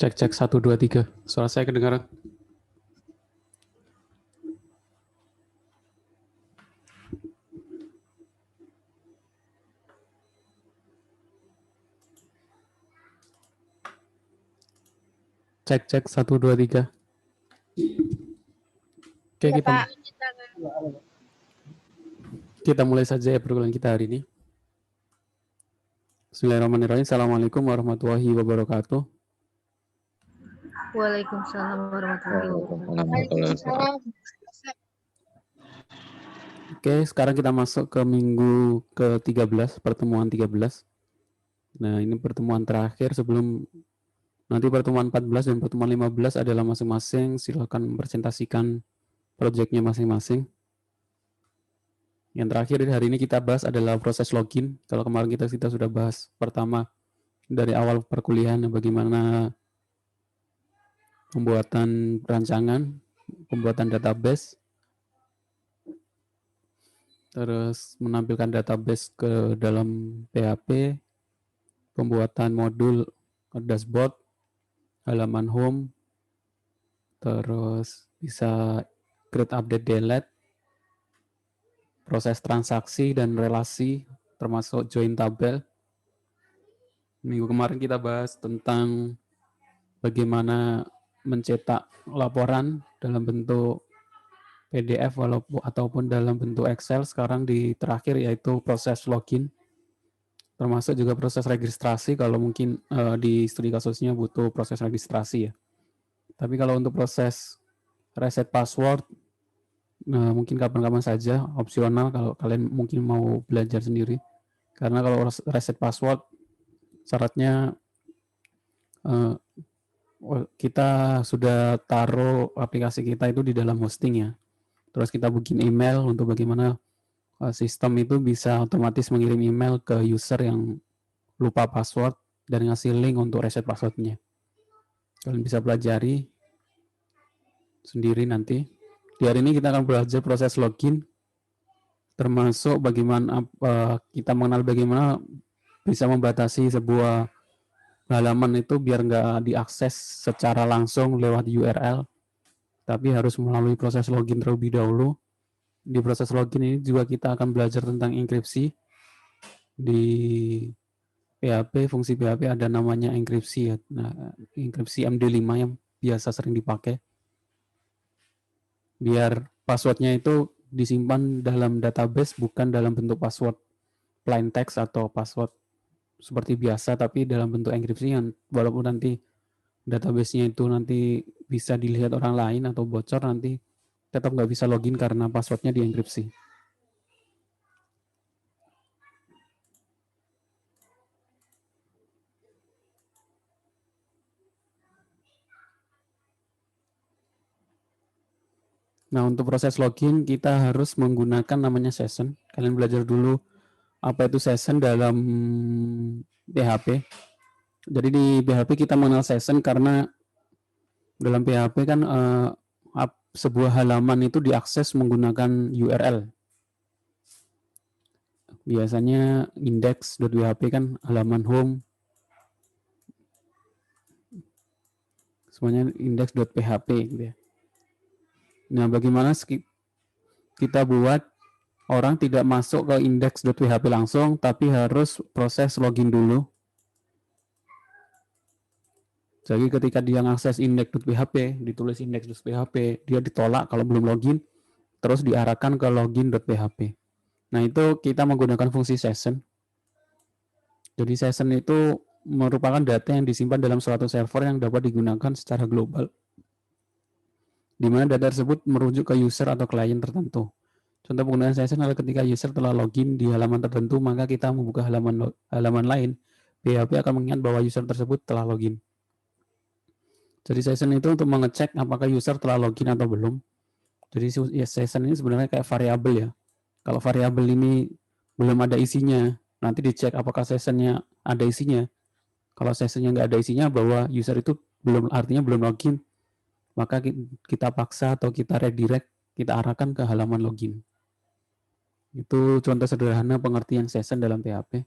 Cek cek 1 2 3. Suara saya kedengaran? Cek cek 1 2 3. Oke, Ya, Pak. kita mulai saja ya pergaulan kita hari ini. Bismillahirrahmanirrahim. Assalamualaikum warahmatullahi wabarakatuh. Waalaikumsalam warahmatullahi wabarakatuh. Oke, sekarang kita masuk ke minggu ke-13, pertemuan 13. Nah, ini pertemuan terakhir sebelum nanti pertemuan 14 dan pertemuan 15 adalah masing-masing. Silakan presentasikan proyeknya masing-masing. Yang terakhir hari ini kita bahas adalah proses login. Kalau kemarin kita sudah bahas pertama dari awal perkuliahan bagaimana pembuatan rancangan, pembuatan database, terus menampilkan database ke dalam PHP, pembuatan modul dashboard, halaman home, terus bisa create, update, delete, proses transaksi dan relasi, termasuk join tabel. Minggu kemarin kita bahas tentang bagaimana mencetak laporan dalam bentuk PDF ataupun dalam bentuk Excel. Sekarang di terakhir yaitu proses login, termasuk juga proses registrasi kalau mungkin di studi kasusnya butuh proses registrasi ya. Tapi kalau untuk proses reset password mungkin kapan-kapan saja, opsional kalau kalian mungkin mau belajar sendiri. Karena kalau reset password syaratnya kita sudah taruh aplikasi kita itu di dalam hosting ya. Terus kita bikin email untuk bagaimana sistem itu bisa otomatis mengirim email ke user yang lupa password dan ngasih link untuk reset passwordnya. Kalian bisa pelajari sendiri nanti. Di hari ini kita akan belajar proses login, termasuk bagaimana kita mengenal bagaimana bisa membatasi sebuah halaman itu biar nggak diakses secara langsung lewat URL, tapi harus melalui proses login terlebih dahulu. Di proses login ini juga kita akan belajar tentang enkripsi. Di PHP, fungsi PHP ada namanya enkripsi ya. Nah, enkripsi MD5 yang biasa sering dipakai. Biar passwordnya itu disimpan dalam database bukan dalam bentuk password plain text atau password seperti biasa, tapi dalam bentuk enkripsi yang walaupun nanti database-nya itu nanti bisa dilihat orang lain atau bocor, nanti tetap nggak bisa login karena passwordnya dienkripsi. Nah, untuk proses login kita harus menggunakan namanya session. Kalian belajar dulu apa itu session dalam PHP. Jadi di PHP kita mengenal session karena dalam PHP kan sebuah halaman itu diakses menggunakan URL. Biasanya index.php kan halaman home. Semuanya index.php gitu ya. Nah, bagaimana kita buat orang tidak masuk ke index.php langsung, tapi harus proses login dulu. Jadi ketika dia mengakses index.php, ditulis index.php, dia ditolak kalau belum login, terus diarahkan ke login.php. Nah, itu kita menggunakan fungsi session. Jadi session itu merupakan data yang disimpan dalam suatu server yang dapat digunakan secara global, di mana data tersebut merujuk ke user atau klien tertentu. Contoh penggunaan session adalah ketika user telah login di halaman tertentu, maka kita membuka halaman lain, PHP akan mengingat bahwa user tersebut telah login. Jadi session itu untuk mengecek apakah user telah login atau belum. Jadi ya, session ini sebenarnya kayak variabel ya. Kalau variabel ini belum ada isinya, nanti dicek apakah sessionnya ada isinya. Kalau sessionnya nggak ada isinya, bahwa user itu artinya belum login, maka kita paksa atau kita redirect, kita arahkan ke halaman login. Itu contoh sederhana pengertian session dalam PHP.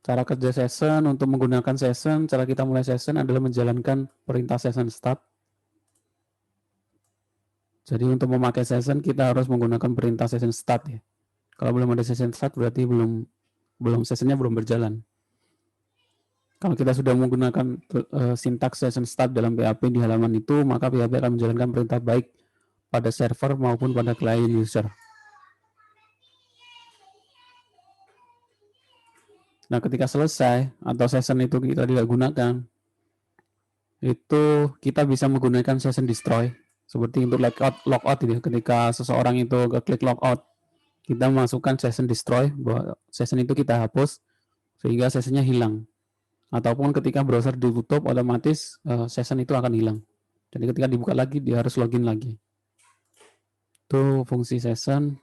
Cara kerja session, untuk menggunakan session, cara kita mulai session adalah menjalankan perintah session start. Jadi untuk memakai session kita harus menggunakan perintah session start ya. Kalau belum ada session start berarti belum sessionnya belum berjalan. Kalau kita sudah menggunakan sintaks session start dalam PHP di halaman itu, maka PHP akan menjalankan perintah baik pada server maupun pada client user. Nah, ketika selesai atau session itu kita tidak gunakan, itu kita bisa menggunakan session destroy seperti untuk logout gitu. Ketika seseorang itu klik logout, kita masukkan session destroy bahwa session itu kita hapus sehingga sessionnya hilang. Ataupun ketika browser ditutup, otomatis session itu akan hilang. Jadi ketika dibuka lagi dia harus login lagi. Itu fungsi session.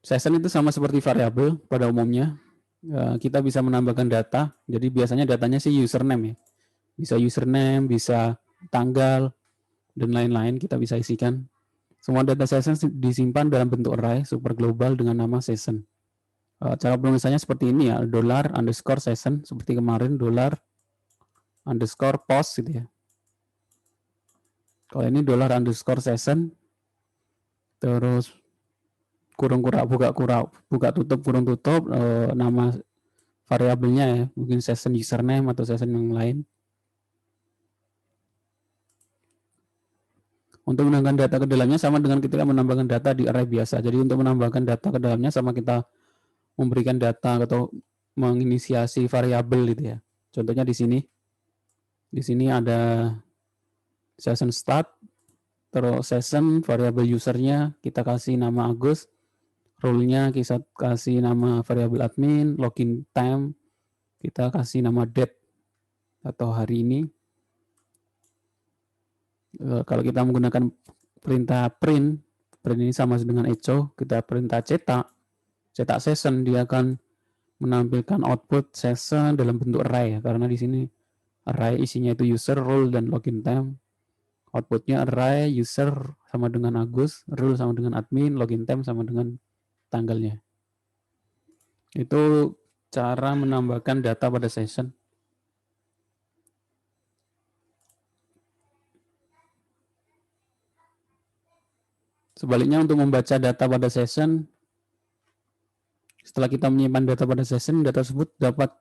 Session itu sama seperti variabel pada umumnya. Kita bisa menambahkan data. Jadi biasanya datanya sih username ya. Bisa username, bisa tanggal, dan lain-lain kita bisa isikan. Semua data session disimpan dalam bentuk array super global dengan nama session. Cara penulisannya seperti ini ya, $_session seperti kemarin $_post gitu ya. Kalau ini $_session terus kurung kurang buka tutup kurung tutup nama variabelnya ya, mungkin session username atau session yang lain. Untuk menambahkan data ke dalamnya sama dengan kita menambahkan data di array biasa. Jadi untuk menambahkan data ke dalamnya sama kita memberikan data atau menginisiasi variabel gitu ya. Contohnya di sini. Di sini ada session start, terus session variabel usernya kita kasih nama Agus, role-nya kita kasih nama variabel admin, login time kita kasih nama date atau hari ini. Kalau kita menggunakan perintah print ini sama dengan echo, kita perintah cetak session, dia akan menampilkan output session dalam bentuk array ya, karena di sini array isinya itu user, role, dan login time. Outputnya array, user sama dengan Agus, role sama dengan admin, login time sama dengan tanggalnya. Itu cara menambahkan data pada session. Sebaliknya untuk membaca data pada session, setelah kita menyimpan data pada session, data tersebut dapat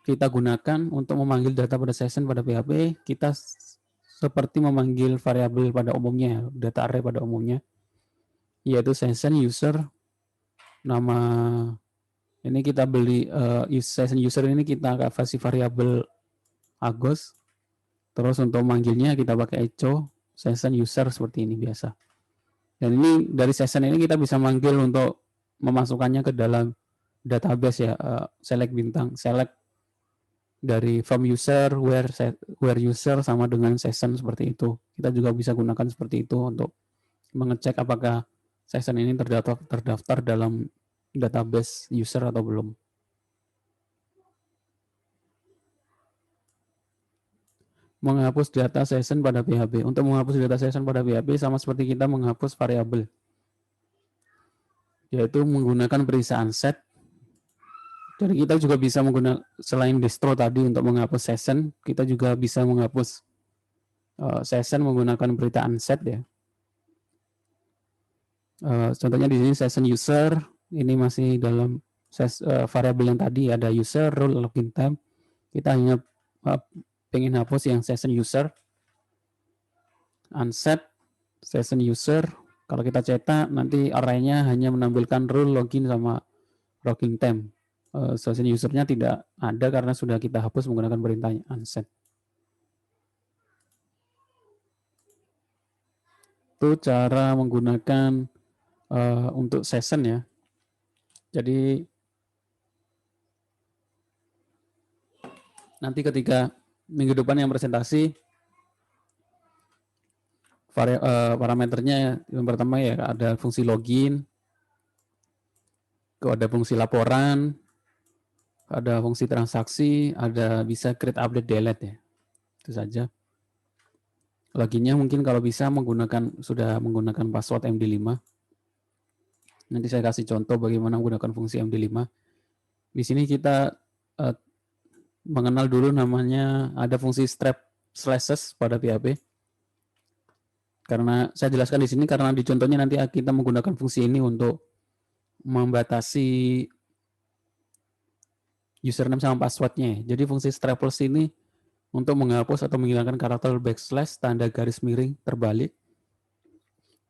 kita gunakan untuk memanggil data pada session pada PHP. Kita seperti memanggil variabel pada umumnya, data array pada umumnya, yaitu session user, nama ini kita beli session user ini kita kasih variabel Agus, terus untuk manggilnya kita pakai echo session user seperti ini biasa. Dan ini dari session ini kita bisa manggil untuk memasukkannya ke dalam database ya, select bintang, select dari from user, where user sama dengan session seperti itu. Kita juga bisa gunakan seperti itu untuk mengecek apakah session ini terdaftar dalam database user atau belum. Menghapus data session pada PHP. Untuk menghapus data session pada PHP sama seperti kita menghapus variabel, yaitu menggunakan perisaan set. Jadi kita juga bisa menggunakan, selain distro tadi untuk menghapus session, kita juga bisa menghapus session menggunakan peritaan set ya. Contohnya di sini session user, ini masih dalam variabel yang tadi ada user, role, login time. Kita hanya pengen hapus yang session user, unset session user. Kalau kita cetak nanti array-nya hanya menampilkan role, login sama login time. Session usernya tidak ada karena sudah kita hapus menggunakan perintah unset. Itu cara menggunakan untuk session ya. Jadi nanti ketika minggu depan yang presentasi, parameternya yang pertama ya ada fungsi login, ada fungsi laporan, ada fungsi transaksi, ada bisa create, update, delete ya. Itu saja. Loginnya mungkin kalau bisa sudah menggunakan password MD5. Nanti saya kasih contoh bagaimana menggunakan fungsi MD5. Di sini kita mengenal dulu namanya ada fungsi strap slashes pada PHP. Karena saya jelaskan di sini karena di contohnya nanti kita menggunakan fungsi ini untuk membatasi username sama passwordnya. Jadi fungsi strapless ini untuk menghapus atau menghilangkan karakter backslash, tanda garis miring terbalik.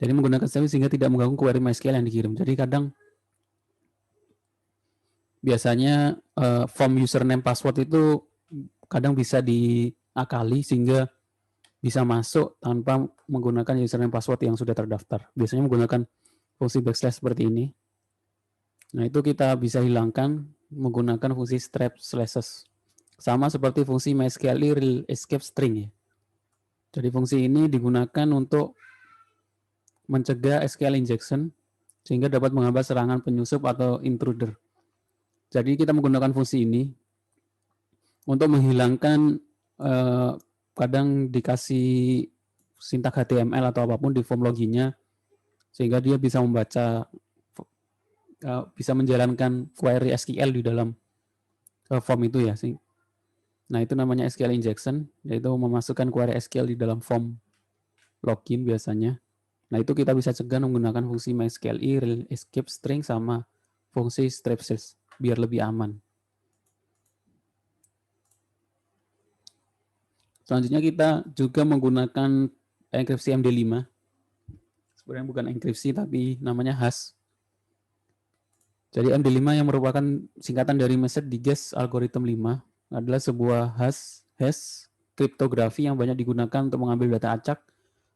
Jadi menggunakan string sehingga tidak mengganggu query MySQL yang dikirim. Jadi kadang biasanya form username password itu kadang bisa diakali sehingga bisa masuk tanpa menggunakan username password yang sudah terdaftar. Biasanya menggunakan fungsi backslash seperti ini. Nah, itu kita bisa hilangkan menggunakan fungsi strap slashes. Sama seperti fungsi MySQL real escape string ya. Jadi fungsi ini digunakan untuk mencegah SQL injection sehingga dapat menghambat serangan penyusup atau intruder. Jadi kita menggunakan fungsi ini untuk menghilangkan kadang dikasih sintak HTML atau apapun di form loginnya sehingga dia bisa membaca, bisa menjalankan query SQL di dalam form itu ya. Nah itu namanya SQL injection, yaitu memasukkan query SQL di dalam form login biasanya. Nah itu kita bisa cegah menggunakan fungsi MySQL real escape string sama fungsi strapsys biar lebih aman. Selanjutnya kita juga menggunakan enkripsi MD5. Sebenarnya bukan enkripsi tapi namanya hash. Jadi MD5 yang merupakan singkatan dari message digest algorithm 5 adalah sebuah hash kriptografi yang banyak digunakan untuk mengambil data acak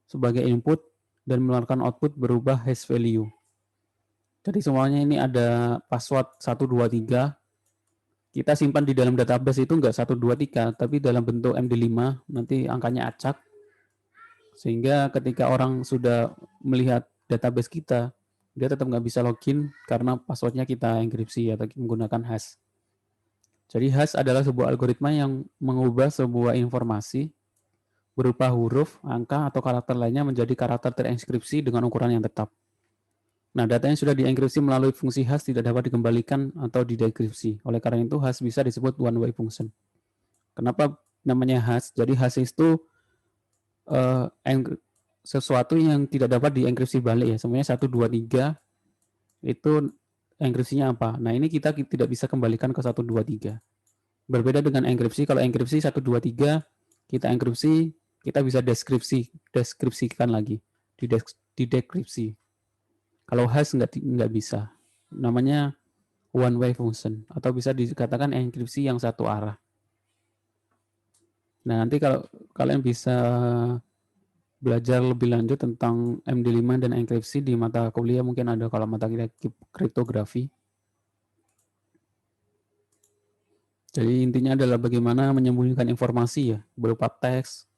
sebagai input dan mengeluarkan output berupa hash value. Jadi semuanya ini ada password 123. Kita simpan di dalam database itu enggak 123, tapi dalam bentuk MD5, nanti angkanya acak. Sehingga ketika orang sudah melihat database kita, dia tetap nggak bisa login karena passwordnya kita enkripsi atau menggunakan hash. Jadi hash adalah sebuah algoritma yang mengubah sebuah informasi berupa huruf, angka, atau karakter lainnya menjadi karakter terenkripsi dengan ukuran yang tetap. Nah, data yang sudah dienkripsi melalui fungsi hash tidak dapat dikembalikan atau didekripsi. Oleh karena itu, hash bisa disebut one-way function. Kenapa namanya hash? Jadi hash itu sesuatu yang tidak dapat dienkripsi balik ya. Semuanya 1, 2, 3 itu enkripsinya apa? Nah, ini kita tidak bisa kembalikan ke 1, 2, 3. Berbeda dengan enkripsi, kalau enkripsi 1, 2, 3 kita enkripsi, kita bisa deskripsikan lagi, didekripsi. Kalau hash nggak bisa. Namanya one way function atau bisa dikatakan enkripsi yang satu arah. Nah, nanti kalau kalian bisa belajar lebih lanjut tentang MD5 dan enkripsi di mata kuliah, mungkin ada kalau mata kuliah kriptografi. Jadi intinya adalah bagaimana menyembunyikan informasi ya, berupa teks,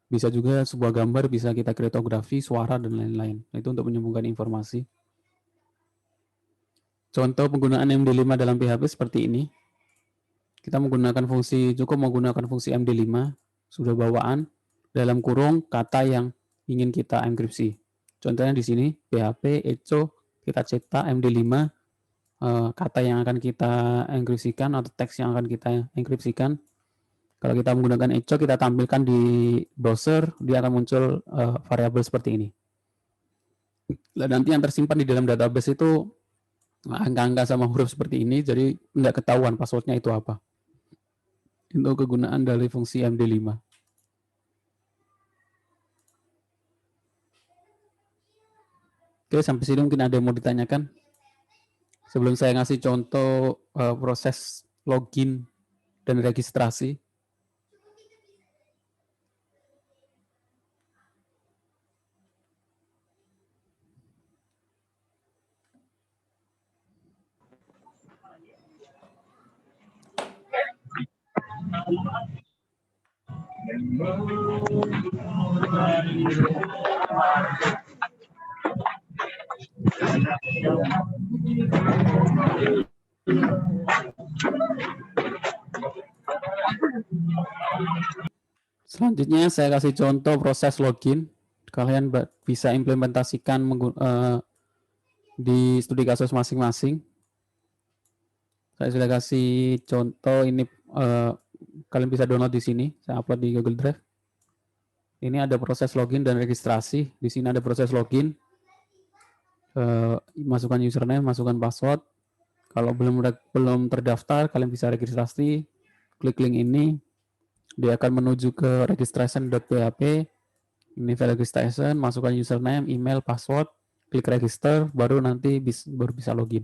bisa juga sebuah gambar, bisa kita kriptografi, suara, dan lain-lain. Itu untuk menyembunyikan informasi. Contoh penggunaan MD5 dalam PHP seperti ini. Kita cukup menggunakan fungsi MD5, sudah bawaan, dalam kurung kata yang ingin kita enkripsi. Contohnya di sini, PHP, echo, kita cetak MD5, kata yang akan kita enkripsikan atau teks yang akan kita enkripsikan. Kalau kita menggunakan echo, kita tampilkan di browser, dia akan muncul variabel seperti ini. Dan nanti yang tersimpan di dalam database itu angka-angka sama huruf seperti ini, jadi nggak ketahuan passwordnya itu apa. Itu kegunaan dari fungsi MD5. Oke, sampai sini mungkin ada yang mau ditanyakan. Sebelum saya ngasih contoh proses login dan registrasi. Selanjutnya saya kasih contoh proses login. Kalian bisa implementasikan di studi kasus masing-masing. Saya sudah kasih contoh ini, kalian bisa download di sini. Saya upload di Google Drive. Ini ada proses login dan registrasi. Di sini ada proses login. Masukkan username, masukkan password. Kalau belum terdaftar, kalian bisa registrasi. Klik link ini. Dia akan menuju ke registration.php. Ini file registration, masukkan username, email, password, klik register, baru nanti baru bisa login.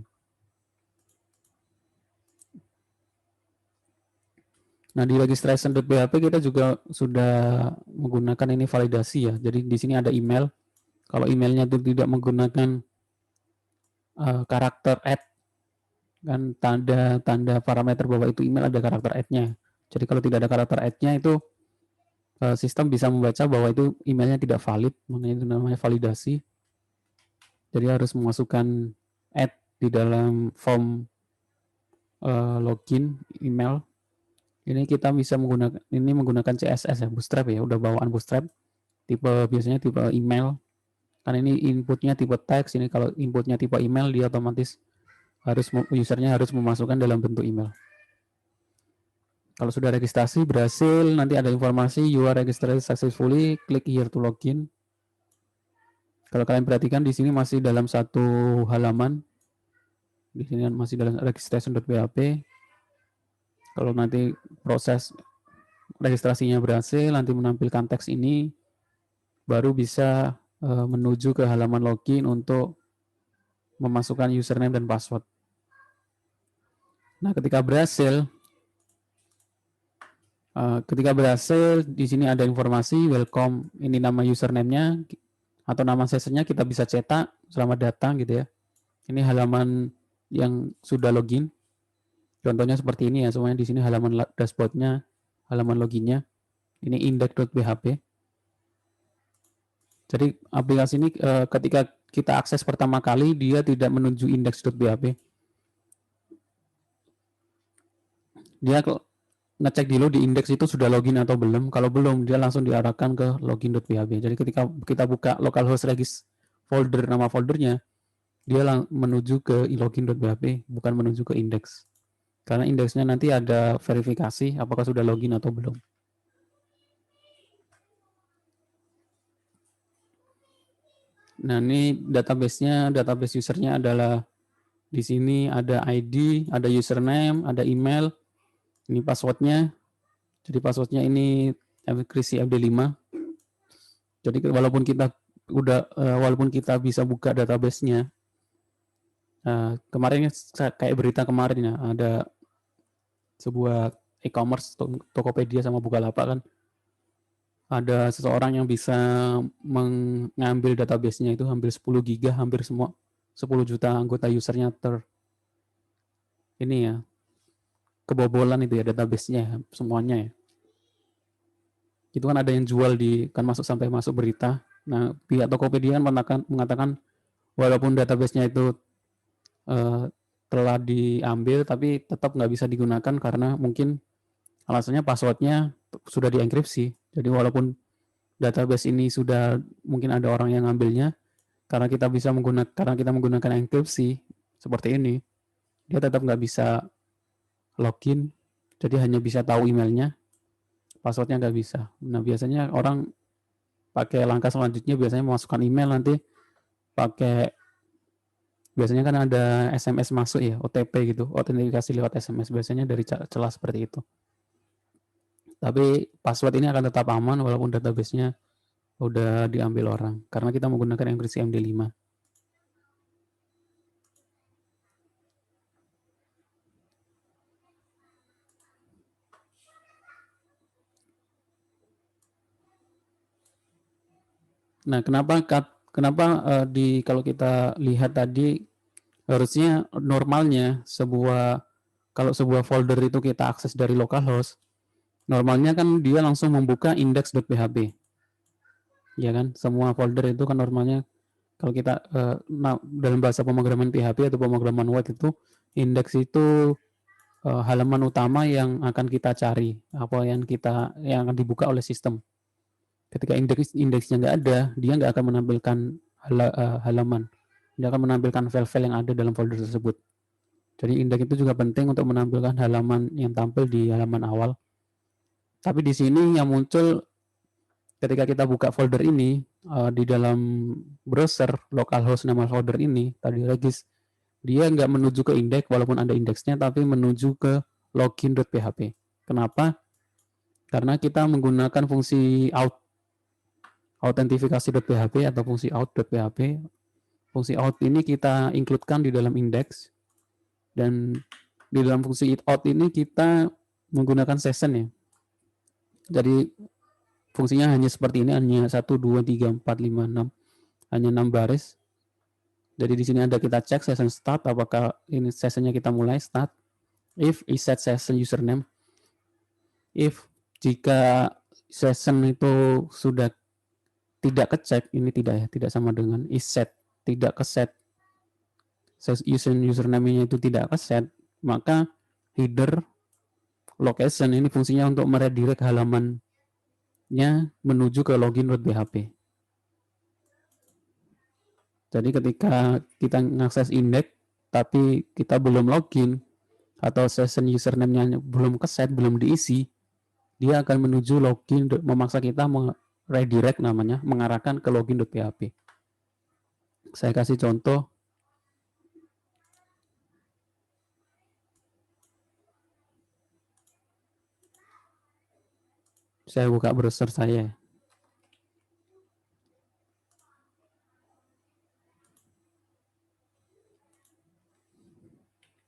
Nah, di registration.php kita juga sudah menggunakan ini validasi ya. Jadi di sini ada email. Kalau emailnya itu tidak menggunakan karakter add, kan tanda parameter bahwa itu email ada karakter add-nya. Jadi kalau tidak ada karakter add-nya itu sistem bisa membaca bahwa itu emailnya tidak valid, makanya itu namanya validasi. Jadi harus memasukkan add di dalam form login email. Ini kita bisa menggunakan CSS ya, Bootstrap ya, udah bawaan Bootstrap. Biasanya tipe email. Karena ini inputnya tipe teks, ini kalau inputnya tipe email dia otomatis usernya harus memasukkan dalam bentuk email. Kalau sudah registrasi berhasil, nanti ada informasi you are registered successfully, klik here to login. Kalau kalian perhatikan di sini masih dalam satu halaman. Di sini masih dalam registration.php. Kalau nanti proses registrasinya berhasil, nanti menampilkan teks ini, baru bisa menuju ke halaman login untuk memasukkan username dan password. Nah, ketika berhasil, di sini ada informasi welcome, ini nama username-nya atau nama sessionnya kita bisa cetak, selamat datang gitu ya. Ini halaman yang sudah login. Contohnya seperti ini ya, semuanya di sini halaman dashboard-nya, halaman loginnya. Ini index.php. Jadi aplikasi ini ketika kita akses pertama kali dia tidak menuju index.php. Dia ngecek dulu di indeks itu sudah login atau belum. Kalau belum, dia langsung diarahkan ke login.php. Jadi ketika kita buka localhost regis folder, nama foldernya, dia menuju ke login.php, bukan menuju ke indeks. Karena indeksnya nanti ada verifikasi apakah sudah login atau belum. Nah, ini database-nya, database usernya adalah di sini ada ID, ada username, ada email. Ini passwordnya. Jadi passwordnya ini Krisi FD5. Jadi walaupun kita bisa buka database-nya, kemarin kayak berita kemarin ya, ada sebuah e-commerce Tokopedia sama Bukalapak kan, ada seseorang yang bisa mengambil database-nya itu hampir 10 giga, hampir semua 10 juta anggota usernya ini ya, kebobolan itu ya database-nya semuanya ya. Itu kan ada yang jual sampai masuk berita. Nah, pihak Tokopedia mengatakan walaupun database-nya itu telah diambil, tapi tetap nggak bisa digunakan karena mungkin alasannya passwordnya sudah dienkripsi. Jadi walaupun database ini sudah mungkin ada orang yang ngambilnya, karena kita menggunakan enkripsi seperti ini, dia tetap nggak bisa login, jadi hanya bisa tahu emailnya, passwordnya nggak bisa. Nah, biasanya orang pakai langkah selanjutnya biasanya memasukkan email, nanti biasanya kan ada SMS masuk ya, OTP gitu, autentikasi lewat SMS, biasanya dari celah seperti itu. Tapi password ini akan tetap aman walaupun database-nya udah diambil orang, karena kita menggunakan enkripsi MD5. Nah, kenapa kalau kita lihat tadi, harusnya normalnya kalau sebuah folder itu kita akses dari localhost, normalnya kan dia langsung membuka index.php. Ya kan, semua folder itu kan normalnya kalau kita dalam bahasa pemrograman PHP atau pemrograman Word itu, indeks itu halaman utama yang akan kita cari, apa yang akan dibuka oleh sistem. Ketika indeksnya nggak ada, dia nggak akan menampilkan halaman. Dia akan menampilkan file-file yang ada dalam folder tersebut. Jadi indeks itu juga penting untuk menampilkan halaman yang tampil di halaman awal. Tapi di sini yang muncul ketika kita buka folder ini di dalam browser localhost nama folder ini tadi regis, dia nggak menuju ke indeks walaupun ada indeksnya, tapi menuju ke login.php. Kenapa? Karena kita menggunakan fungsi autentifikasi.php atau fungsi out.php. Fungsi out ini kita include-kan di dalam indeks, dan di dalam fungsi out ini kita menggunakan session ya. Jadi fungsinya hanya seperti ini, hanya 1, 2, 3, 4, 5, 6. Hanya 6 baris. Jadi di sini ada kita cek session start, apakah ini sessionnya kita mulai start. If is set session username. If jika session itu sudah tidak kecek, ini tidak sama dengan is set, tidak keset. Username-nya itu tidak keset, maka header location ini fungsinya untuk meredirect halamannya menuju ke login.php. Jadi ketika kita mengakses indeks tapi kita belum login atau session username-nya belum keset, belum diisi, dia akan menuju login, memaksa kita redirect namanya, mengarahkan ke login.php. Saya kasih contoh. Saya buka browser saya.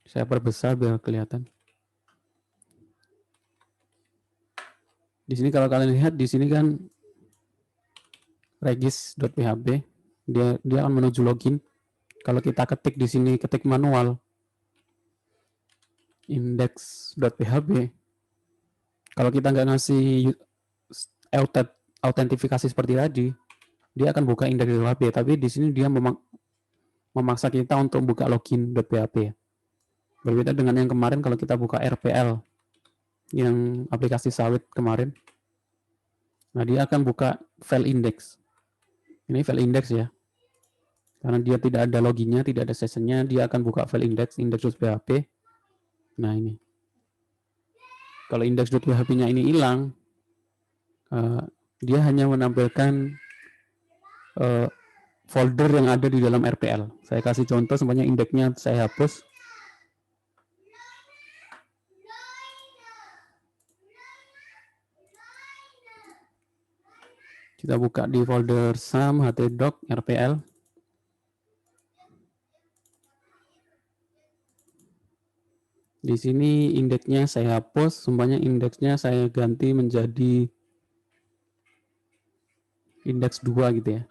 Saya perbesar biar kelihatan. Di sini kalau kalian lihat di sini kan regis.php, dia akan menuju login. Kalau kita ketik di sini, ketik manual index.php, kalau kita nggak ngasih autentifikasi seperti tadi, dia akan buka index.php, tapi di sini dia memaksa kita untuk buka login.php. Berbeda dengan yang kemarin kalau kita buka RPL, yang aplikasi sawit kemarin, nah dia akan buka file index. Ini file index ya, karena dia tidak ada loginnya, tidak ada sessionnya, dia akan buka file index, index.php. Nah ini, kalau index.php-nya ini hilang, dia hanya menampilkan folder yang ada di dalam RPL. Saya kasih contoh, semuanya indeksnya saya hapus. Kita buka di folder sum, htdoc, RPL. Di sini indeksnya saya hapus, semuanya indeksnya saya ganti menjadi indeks 2 gitu ya.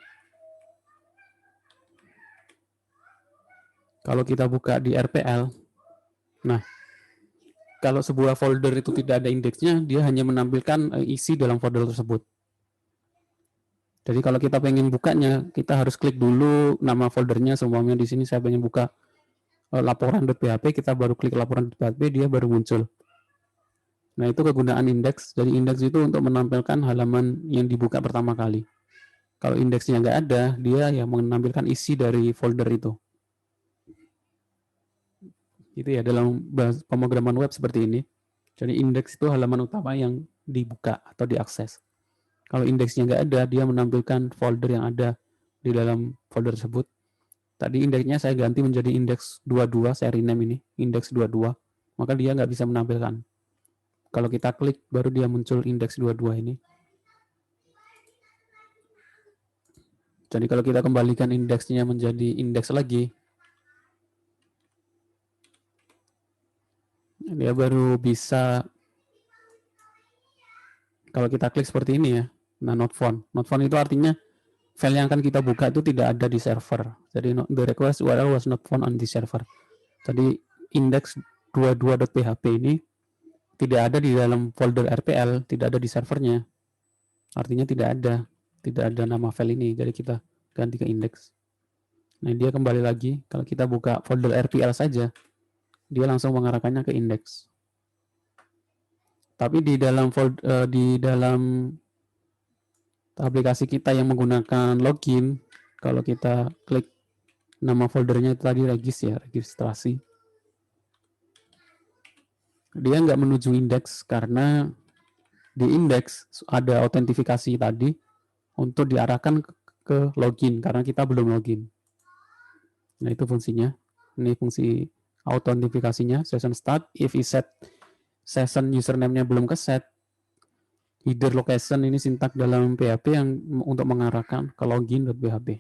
Kalau kita buka di RPL, nah kalau sebuah folder itu tidak ada indeksnya, dia hanya menampilkan isi dalam folder tersebut. Jadi kalau kita pengen bukanya, kita harus klik dulu nama foldernya, semuanya di sini saya pengen buka laporan.php, kita baru klik laporan.php, dia baru muncul. Nah itu kegunaan indeks. Jadi indeks itu untuk menampilkan halaman yang dibuka pertama kali. Kalau indeksnya nggak ada, dia yang menampilkan isi dari folder itu. Itu ya dalam pemrograman web seperti ini. Jadi indeks itu halaman utama yang dibuka atau diakses. Kalau indeksnya nggak ada, dia menampilkan folder yang ada di dalam folder tersebut. Tadi indeksnya saya ganti menjadi indeks 22, saya rename ini, indeks 22. Maka dia nggak bisa menampilkan. Kalau kita klik, baru dia muncul indeks 22 ini. Jadi kalau kita kembalikan indeksnya menjadi indeks lagi, dia baru bisa, kalau kita klik seperti ini ya, nah not found. Not found itu artinya file yang akan kita buka itu tidak ada di server. Jadi the request URL was not found on the server. Jadi index 22.php ini tidak ada di dalam folder RPL, tidak ada di servernya. Artinya tidak ada nama file ini. Jadi kita ganti ke index. Nah dia kembali lagi. Kalau kita buka folder RPL saja, dia langsung mengarahkannya ke index. Tapi di dalam aplikasi kita yang menggunakan login, kalau kita klik nama foldernya itu tadi registrasi. Dia nggak menuju indeks karena di indeks ada autentifikasi tadi untuk diarahkan ke login karena kita belum login. Nah, itu fungsinya. Ini fungsi autentifikasinya, session start. If we set session username-nya belum ke set, header location ini sintak dalam PHP yang untuk mengarahkan ke login.php.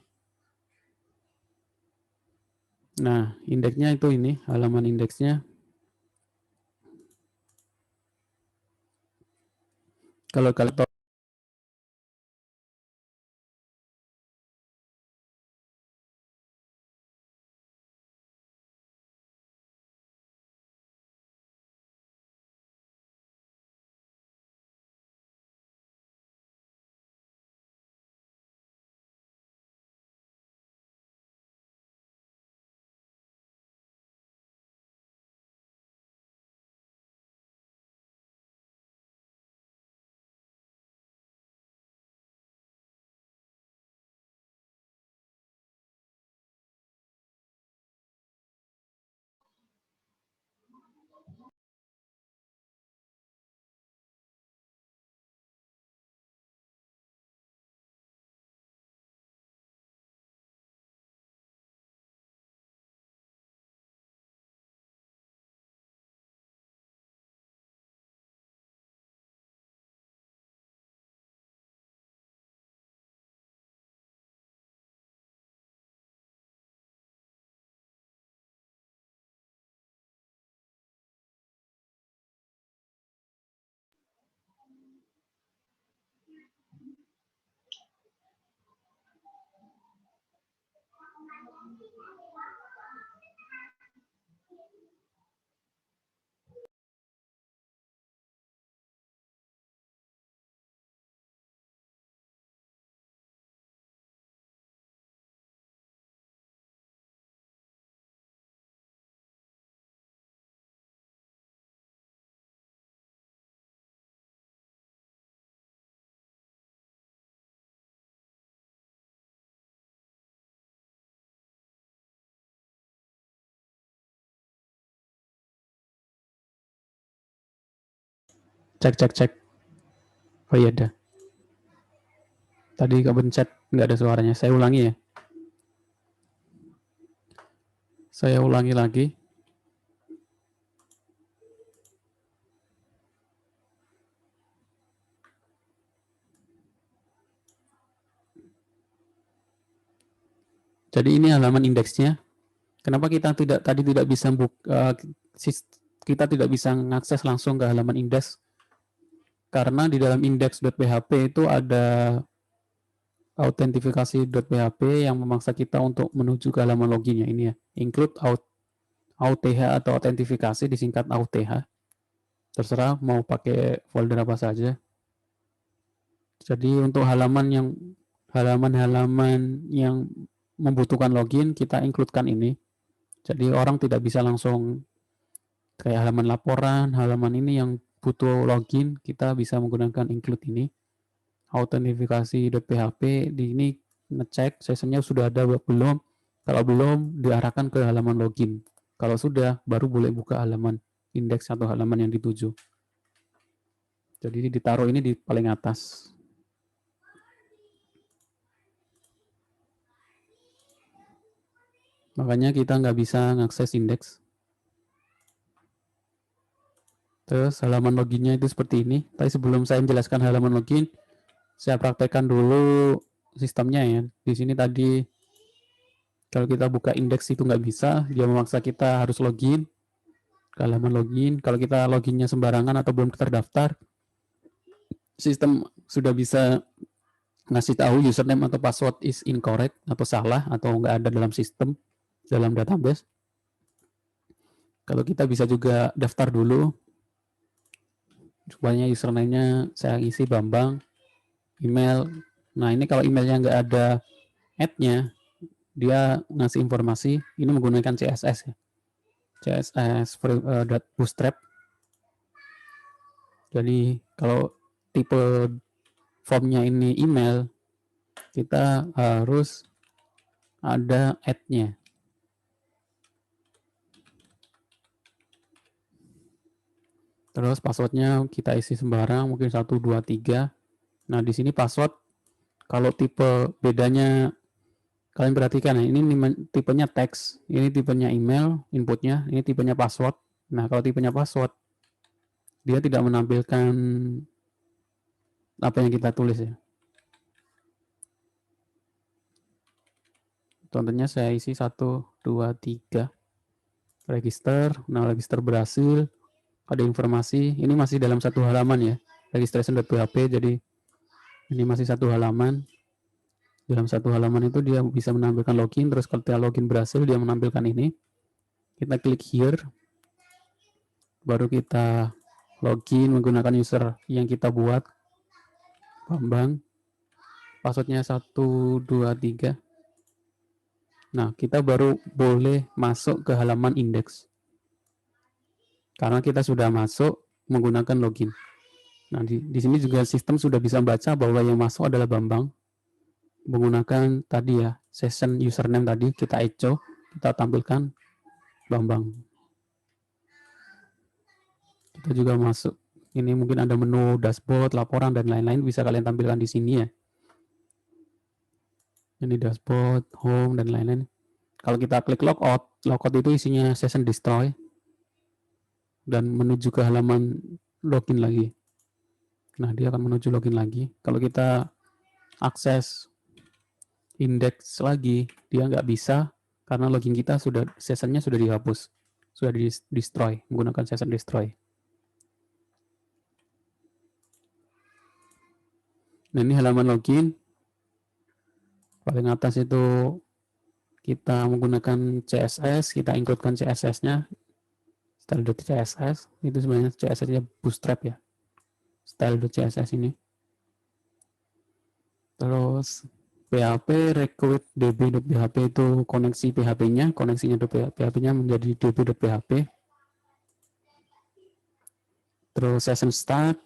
Nah, indeksnya itu ini, halaman indeksnya. Kalau kalian tahu cek. Oh iya ada. Tadi kepencet nggak ada suaranya. Saya ulangi ya. Saya ulangi lagi. Jadi ini halaman indeksnya. Kenapa kita tidak bisa kita tidak bisa mengakses langsung ke halaman indeks? Karena di dalam index.php itu ada autentifikasi.php yang memaksa kita untuk menuju ke halaman loginnya ini ya. Include auth atau autentifikasi disingkat auth. Terserah mau pakai folder apa saja. Jadi untuk halaman-halaman yang membutuhkan login kita include-kan ini. Jadi orang tidak bisa langsung kayak halaman laporan, halaman ini yang butuh login, kita bisa menggunakan include ini. Autentifikasi.php di ini ngecek sessionnya sudah ada belum. Kalau belum, diarahkan ke halaman login. Kalau sudah, baru boleh buka halaman indeks atau halaman yang dituju. Jadi ditaruh ini di paling atas. Makanya kita nggak bisa mengakses indeks. Terus halaman loginnya itu seperti ini. Tapi sebelum saya menjelaskan halaman login, saya praktekkan dulu sistemnya ya. Di sini tadi kalau kita buka indeks itu nggak bisa, dia memaksa kita harus login ke halaman login. Kalau kita loginnya sembarangan atau belum terdaftar, sistem sudah bisa ngasih tahu username atau password is incorrect atau salah atau nggak ada dalam sistem, dalam database. Kalau kita bisa juga daftar dulu, supaya username-nya saya isi Bambang, email. Nah ini kalau emailnya nggak ada add-nya, dia ngasih informasi, ini menggunakan CSS ya. CSS bootstrap. Jadi kalau tipe formnya ini email, kita harus ada add-nya. Terus passwordnya kita isi sembarang, mungkin 1, 2, 3. Nah, di sini password, kalau tipe bedanya, kalian perhatikan ya, ini tipenya teks, ini tipenya email, inputnya, ini tipenya password. Nah, kalau tipenya password, dia tidak menampilkan apa yang kita tulis ya. Contohnya saya isi 1, 2, 3. Register. Nah, register berhasil. Ada informasi. Ini masih dalam satu halaman ya. Registration.php. Jadi ini masih satu halaman. Dalam satu halaman itu dia bisa menampilkan login. Terus ketika login berhasil, dia menampilkan ini. Kita klik here. Baru kita login menggunakan user yang kita buat. Bambang. Passwordnya 1, 2, 3. Nah, kita baru boleh masuk ke halaman indeks. Karena kita sudah masuk menggunakan login. Nah, di sini juga sistem sudah bisa baca bahwa yang masuk adalah Bambang. Menggunakan tadi ya, session username tadi, kita echo, kita tampilkan Bambang. Kita juga masuk. Ini mungkin ada menu dashboard, laporan, dan lain-lain bisa kalian tampilkan di sini ya. Ini dashboard, home, dan lain-lain. Kalau kita klik logout itu isinya session destroy dan menuju ke halaman login lagi. Nah, dia akan menuju login lagi. Kalau kita akses indeks lagi, dia nggak bisa karena login kita sudah, sessionnya sudah dihapus, sudah di destroy menggunakan session destroy. Nah, ini halaman login. Paling atas itu kita menggunakan CSS, kita includekan CSS-nya, style.css, itu sebenarnya CSS-nya bootstrap ya, style.css ini. Terus PHP request db.php itu koneksi PHP-nya, koneksinya PHP-nya menjadi db.php. Terus session start.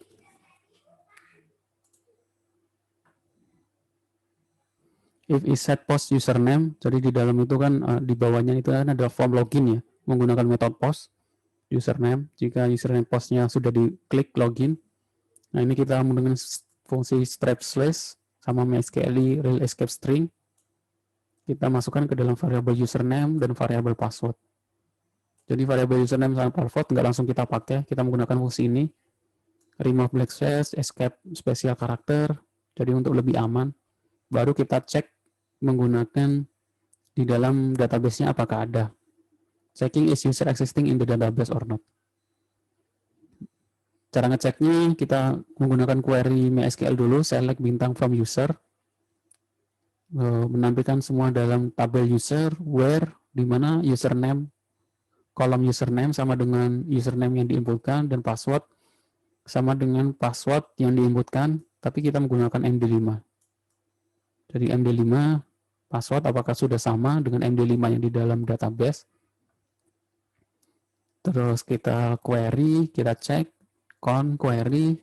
If is set post username, jadi di dalam itu kan di bawahnya itu kan ada form login ya, menggunakan metode post username. Jika username postnya sudah diklik login, nah ini kita menggunakan fungsi strap slash sama MySQL real escape string. Kita masukkan ke dalam variabel username dan variabel password. Jadi variabel username sama password nggak langsung kita pakai, kita menggunakan fungsi ini, remove backslash, escape special character. Jadi untuk lebih aman, baru kita cek menggunakan di dalam database-nya apakah ada. Checking is user existing in the database or not. Cara ngeceknya kita menggunakan query MySQL dulu, select bintang from user, menampilkan semua dalam tabel user, where, di mana username, kolom username sama dengan username yang diinputkan, dan password sama dengan password yang diinputkan, tapi kita menggunakan MD5. Jadi MD5 password apakah sudah sama dengan MD5 yang di dalam database. Terus kita query, kita cek query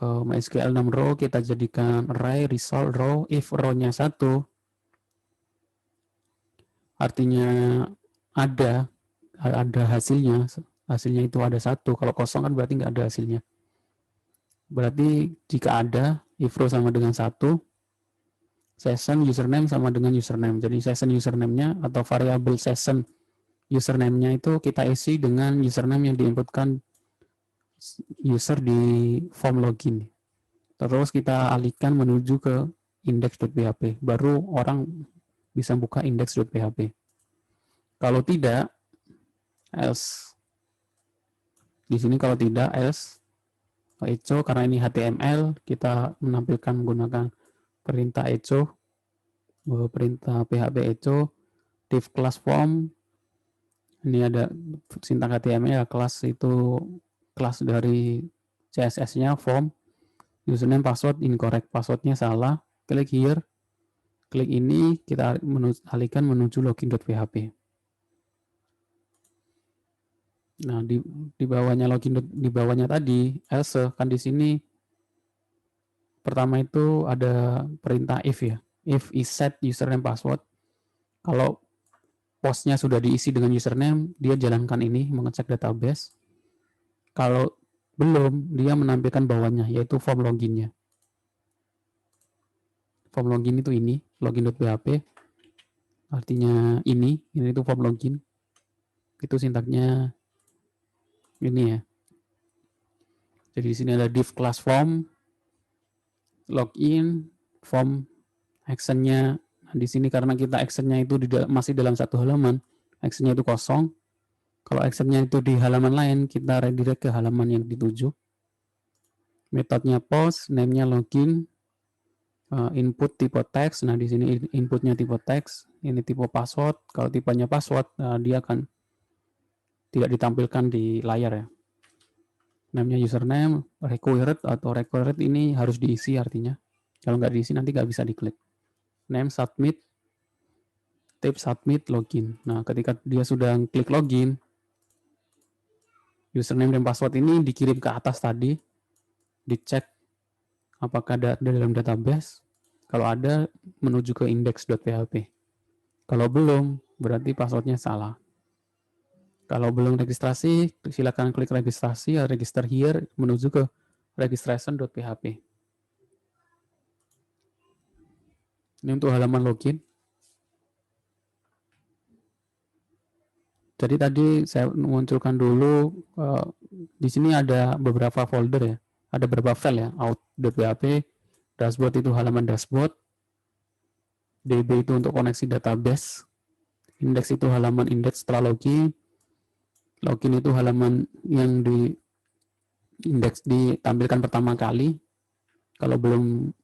MySQL 6 row, kita jadikan array result row. If row-nya 1 artinya ada hasilnya itu ada 1. Kalau kosong kan berarti nggak ada hasilnya. Berarti jika ada, if row sama dengan 1, session username sama dengan username. Jadi session username-nya atau variabel session username-nya itu kita isi dengan username yang diinputkan user di form login. Terus kita alihkan menuju ke index.php. Baru orang bisa buka index.php. Kalau tidak, else. Di sini kalau tidak, else. Echo, karena ini HTML, kita menampilkan menggunakan perintah echo, perintah php echo, div class form. Ini ada sintaks HTML, kelas itu kelas dari CSS-nya, form, username, password incorrect, passwordnya salah, klik here, klik ini, kita alihkan menuju login.php. Nah, di bawahnya login, di bawahnya tadi else kan di sini pertama itu ada perintah if ya. If is set username password. Kalau postnya sudah diisi dengan username, dia jalankan ini mengecek database. Kalau belum, dia menampilkan bawahnya yaitu form loginnya. Form login itu ini, login.php. Artinya ini itu form login. Itu sintaknya ini ya. Jadi di sini ada div class form, login, form, actionnya. Nah, di sini karena kita actionnya itu masih dalam satu halaman, actionnya itu kosong. Kalau actionnya itu di halaman lain, kita redirect ke halaman yang dituju. Metodenya post, name-nya login, input tipe teks. Nah, di sini inputnya tipe teks, ini tipe password. Kalau tipenya password, dia akan tidak ditampilkan di layar ya. Namanya username, required atau required ini harus diisi artinya. Kalau nggak diisi nanti nggak bisa diklik. Name, submit, tip submit, login. Nah, ketika dia sudah klik login, username dan password ini dikirim ke atas tadi, dicek apakah ada dalam database. Kalau ada, menuju ke index.php. Kalau belum, berarti passwordnya salah. Kalau belum registrasi, silakan klik registrasi, register here, menuju ke registration.php. Ini untuk halaman login. Jadi tadi saya munculkan dulu, di sini ada beberapa folder ya, ada beberapa file ya, out.php, dashboard itu halaman dashboard, db itu untuk koneksi database, index itu halaman index setelah login, login itu halaman yang di index ditampilkan pertama kali, kalau belum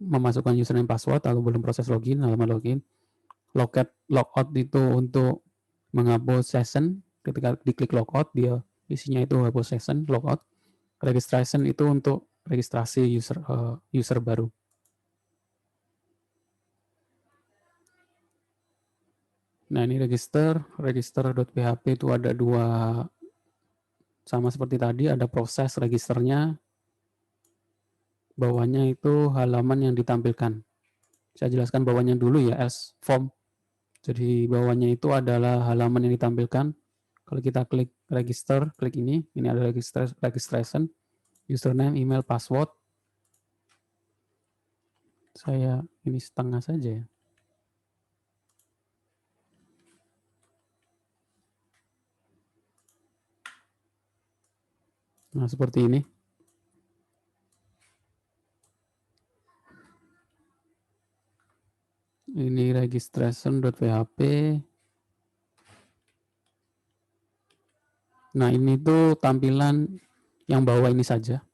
memasukkan username password atau belum proses login, halaman login, logout itu untuk menghapus session, ketika diklik logout dia isinya itu hapus session, logout. Registration itu untuk registrasi user baru. Nah, ini register.php itu ada dua, sama seperti tadi, ada proses registernya, bawahnya itu halaman yang ditampilkan. Saya jelaskan bawahnya dulu ya, else form. Jadi bawahnya itu adalah halaman yang ditampilkan. Kalau kita klik register, klik ini ada registration, username, email, password. Saya ini setengah saja ya. Nah, seperti ini. Ini registration.php. Nah, ini tuh tampilan yang bawah ini saja.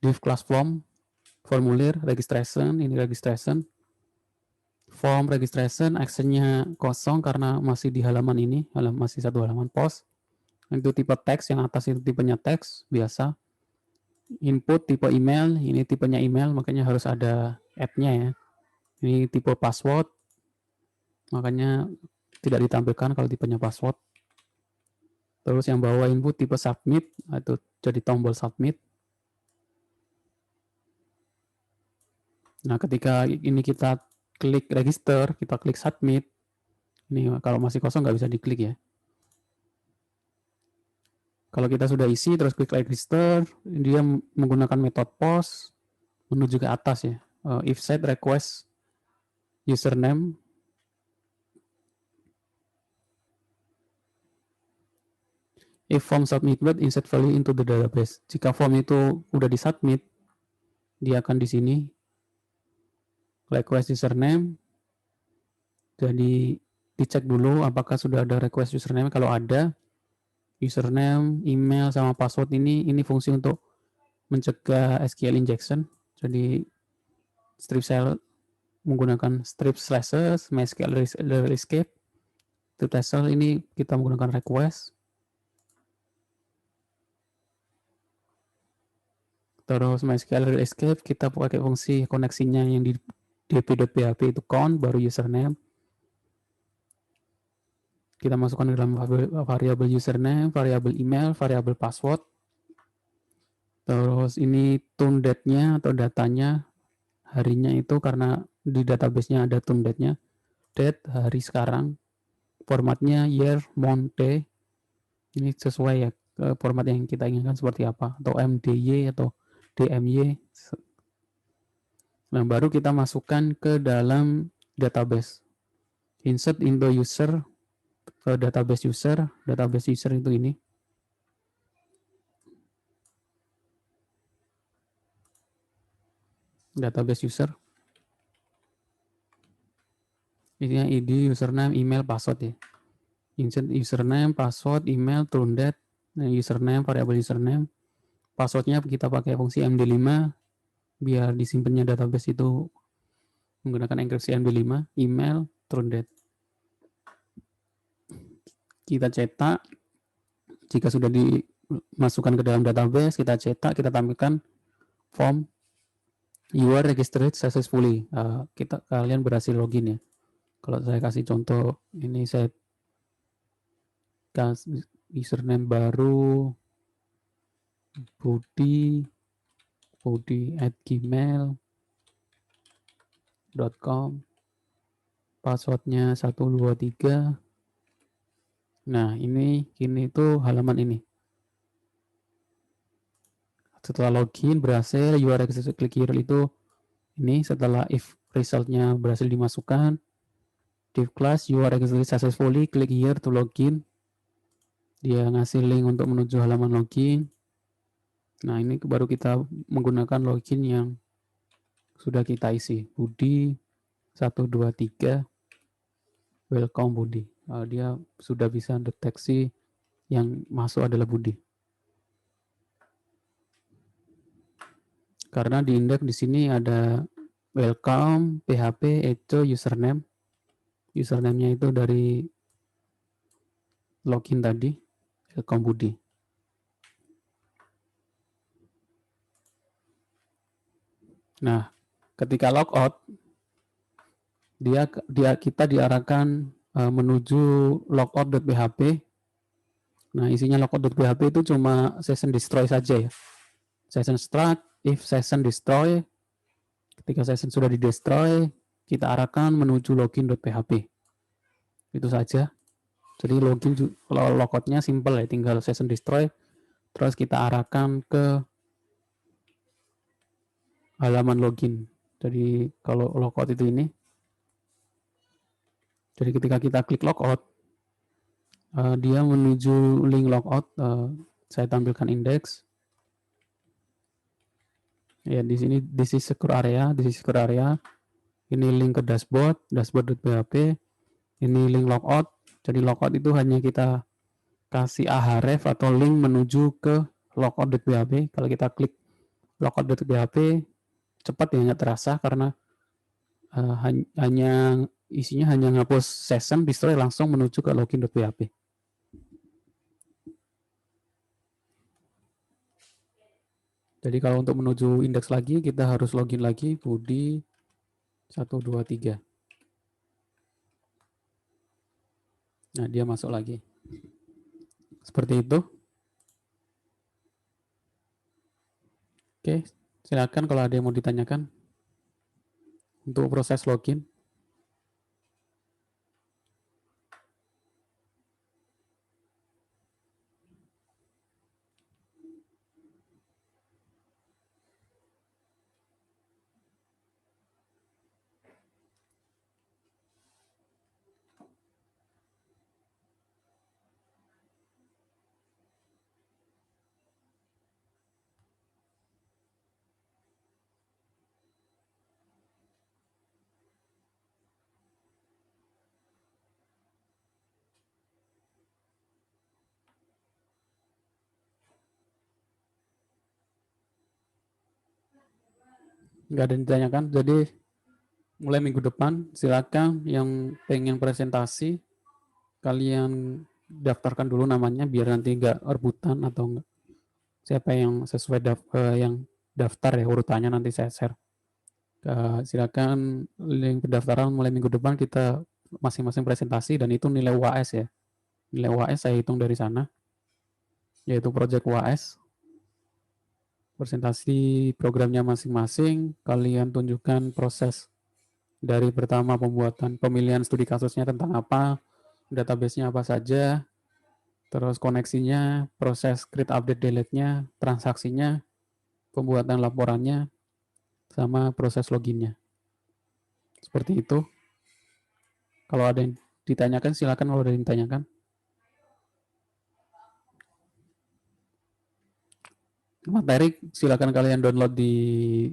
Div class form, formulir, registration, ini registration. Form registration, actionnya kosong karena masih di halaman ini, masih satu halaman post. Itu tipe teks, yang atas itu tipenya teks, biasa. Input tipe email, ini tipenya email, makanya harus ada add-nya ya. Ini tipe password, makanya tidak ditampilkan kalau tipenya password. Terus yang bawah input tipe submit, itu jadi tombol submit. Nah, ketika ini kita klik register, kita klik submit, ini kalau masih kosong nggak bisa diklik ya. Kalau kita sudah isi, terus klik register, dia menggunakan metode post, menuju ke atas ya. If set request username, if form submitted, insert value into the database. Jika form itu udah disubmit, dia akan di sini request username. Jadi dicek dulu apakah sudah ada request username. Kalau ada, username, email, sama password ini fungsi untuk mencegah SQL injection. Jadi strip shell menggunakan strip slashes, MySQL escape. Strip shell ini kita menggunakan request. Terus MySQL escape kita pakai fungsi koneksinya yang di db.php itu count, baru username. Kita masukkan ke dalam variabel username, variabel email, variabel password. Terus ini tune date-nya atau datanya, harinya itu karena di database-nya ada tune date-nya. Date, hari sekarang. Formatnya year, month, day. Ini sesuai ya format yang kita inginkan seperti apa. Atau MDY atau DMY. Nah, baru kita masukkan ke dalam database. Insert into user ke database user. Database user itu ini. Database user. Ini ID, username, email, password ya. Insert username, password, email, tune date. Nah, username, variabel username. Passwordnya kita pakai fungsi MD5 biar disimpannya database itu menggunakan enkripsi MD5. Email, tune date. Kita cetak. Jika sudah dimasukkan ke dalam database, kita cetak, kita tampilkan form you are registered successfully. Kalian berhasil login ya. Kalau saya kasih contoh, ini saya kasih username baru Budi @gmail.com, passwordnya 123. Nah, ini itu halaman ini. Setelah login berhasil, you are registered, klik here itu ini setelah if resultnya berhasil dimasukkan, div class you are registered successfully, klik here to login. Dia ngasih link untuk menuju halaman login. Nah, ini baru kita menggunakan login yang sudah kita isi. Budi 123 welcome Budi. Dia sudah bisa deteksi yang masuk adalah Budi. Karena di indeks di sini ada welcome, PHP, echo, username. Username-nya itu dari login tadi, welcome Budi. Nah, ketika logout, kita diarahkan menuju logout.php. Nah, isinya logout.php itu cuma session destroy saja ya. Session start, if session destroy, ketika session sudah di-destroy, kita arahkan menuju login.php. Itu saja. Jadi logoutnya simple ya, tinggal session destroy, terus kita arahkan ke halaman login. Jadi kalau logout itu ini, jadi ketika kita klik logout, dia menuju link logout. Saya tampilkan indeks. Ya, di sini this is secure area. Ini link ke dashboard.php. Ini link logout. Jadi logout itu hanya kita kasih ahref atau link menuju ke logout.php. Kalau kita klik logout.php, cepat ya, nggak terasa karena isinya hanya ngapus session, destroy langsung menuju ke login.php. Jadi kalau untuk menuju indeks lagi, kita harus login lagi, Budi 123. Nah, dia masuk lagi. Seperti itu. Oke, silakan kalau ada yang mau ditanyakan untuk proses login. Nggak ada yang ditanyakan, jadi mulai minggu depan silakan yang pengen presentasi, kalian daftarkan dulu namanya biar nanti nggak rebutan atau enggak. Siapa yang sesuai yang daftar ya urutannya nanti saya share. Silakan link pendaftaran mulai minggu depan kita masing-masing presentasi dan itu nilai UAS ya. Nilai UAS saya hitung dari sana, yaitu project UAS. Presentasi programnya masing-masing, kalian tunjukkan proses dari pertama pemilihan studi kasusnya tentang apa, database-nya apa saja, terus koneksinya, proses create update delete-nya, transaksinya, pembuatan laporannya, sama proses loginnya. Seperti itu. Kalau ada yang ditanyakan, silakan kalau ada yang ditanyakan. Materi silakan kalian download di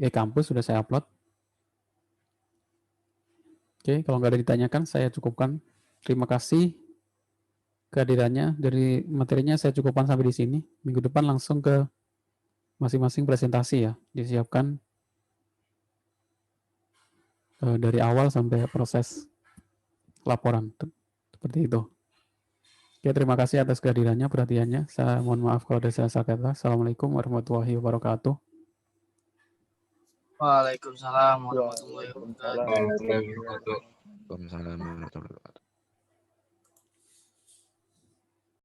e-kampus, sudah saya upload. Oke, kalau nggak ada ditanyakan, saya cukupkan. Terima kasih kehadirannya. Dari materinya saya cukupkan sampai di sini. Minggu depan langsung ke masing-masing presentasi ya. Disiapkan dari awal sampai proses laporan. Seperti itu. Oke, terima kasih atas kehadirannya, perhatiannya. Saya mohon maaf kalau ada salah kata. Assalamualaikum warahmatullahi wabarakatuh. Waalaikumsalam warahmatullahi wabarakatuh. Waalaikumsalam warahmatullahi wabarakatuh.